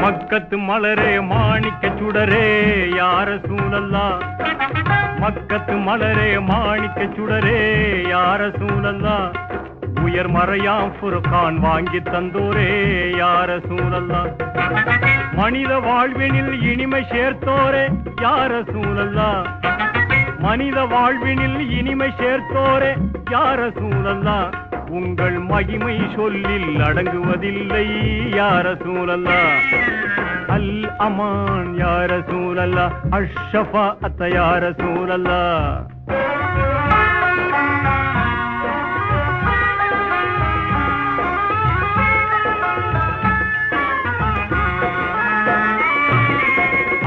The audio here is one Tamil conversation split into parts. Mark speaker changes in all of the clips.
Speaker 1: மக்கத்து மலரே மாணிக்க சுடரே யா ரசூலல்லாஹ் மக்கத்து மலரே மாணிக்க சுடரே யா ரசூலல்லாஹ் உயர் மறையாம் ஃபுர்கான் வாங்கி தந்தோரே யா ரசூலல்லாஹ் மனித வாழ்வினில் இனிமை சேர்த்தோரே யா ரசூலல்லாஹ் மனித வாழ்வினில் இனிமை சேர்த்தோரே யா ரசூலல்லாஹ் உங்கள் மகிமை சொல்லில் அடங்குவதில்லை யா ரசூலல்லாஹ் அல் அமான் யா ரசூலல்லாஹ் அஷ்ஷஃபாஅத் யா ரசூலல்லாஹ்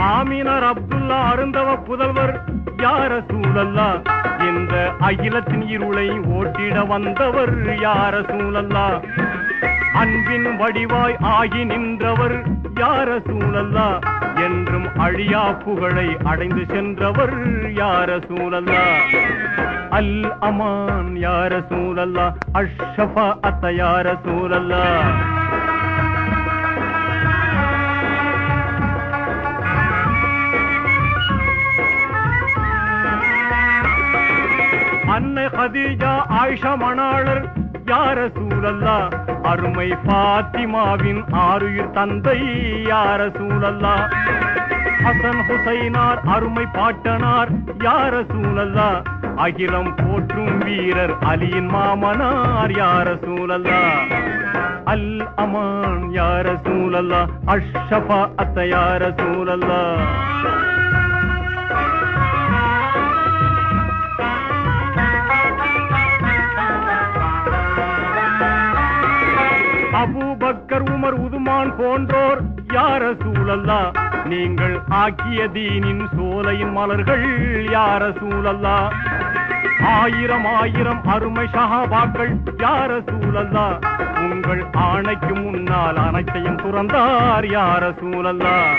Speaker 1: ஆமினார் அப்துல்லா அருந்தவ புதல்வர் யா ரசூலல்லாஹ் இந்த அகிலத்தின் இருளை ஓட்டிட வந்தவர் யா ரசூலல்லாஹ் அன்பின் வடிவாய் ஆகி நின்றவர் யா ரசூலல்லாஹ் என்றும் அழியா புகழை அடைந்து சென்றவர் யா ரசூலல்லாஹ் அல் அமான் யா ரசூலல்லாஹ் அஷ்ஷஃபாஅத் யா ரசூலல்லாஹ் அன்னை கதீஜா ஆயிஷா மணாளர் யா ரசூலல்லாஹ் அருமை ஃபாத்திமாவின் ஆருயிர் தந்தை யா ரசூலல்லாஹ் ஹசன் ஹுசைனார் அருமை பாட்டனார் யா ரசூலல்லாஹ் அகிலம் போற்றும் வீரர் அலியின் மாமனார் யா ரசூலல்லாஹ் அல் அமான் யா ரசூலல்லாஹ் அஷ்ஷஃபாஅத் யா ரசூலல்லாஹ் அபூபக்கர் உமர் உதுமான் போன்றோர் யா ரசூலல்லாஹ் நீங்கள் ஆக்கிய தீனின் சோலையின் மலர்கள் யா ரசூலல்லாஹ் ஆயிரம் ஆயிரம் அருமை சஹாபாக்கள் யா ரசூலல்லாஹ் உங்கள் ஆணைக்கு முன்னால் அனைத்தையும் துறந்தார் யா ரசூலல்லாஹ்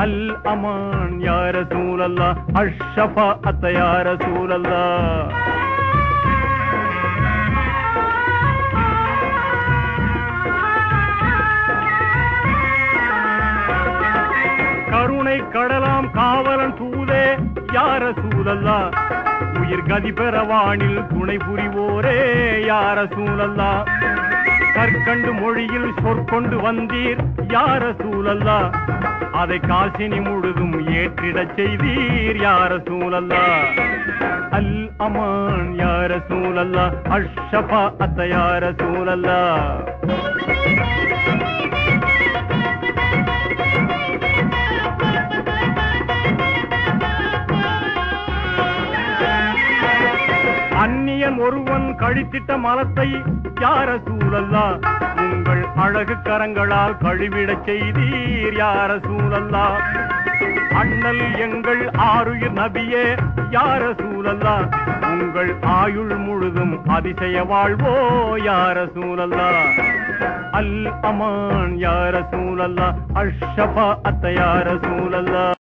Speaker 1: அல் அமான் யா ரசூலல்லாஹ் அஷ்ஷஃபாஅத் யா ரசூலல்லாஹ் கருணை கடலாம் காவலன் தூதே யா ரசூலல்லாஹ் உயிர் கதி பெறவானில் துணை புரிவோரே யா ரசூலல்லாஹ் கற்கண்டு மொழியில் சொற்கொண்டு வந்தீர் யா ரசூலல்லாஹ் அதை காசினி முழுதும் ஏற்றிடச் செய்தீர் யா ரசூலல்லாஹ் அல் அமான் யா ரசூலல்லாஹ் அஷ்ஷஃபாஅத் யா ரசூலல்லாஹ் அந்நியன் ஒருவன் கழித்திட்ட மலத்தை யா ரசூலல்லாஹ் உங்கள் அழகு கரங்களால் கழுவிடச் செய்தீர் யா ரசூலல்லாஹ் அண்ணல் எங்கள் ஆருயிர் நபியே யா ரசூலல்லாஹ் உங்கள் ஆயுள் முழுதும் அதிசய வாழ்வோ யா ரசூலல்லாஹ் அல் அமான் யா ரசூலல்லாஹ் அஷ்ஷஃபாஅத் யா ரசூலல்லாஹ்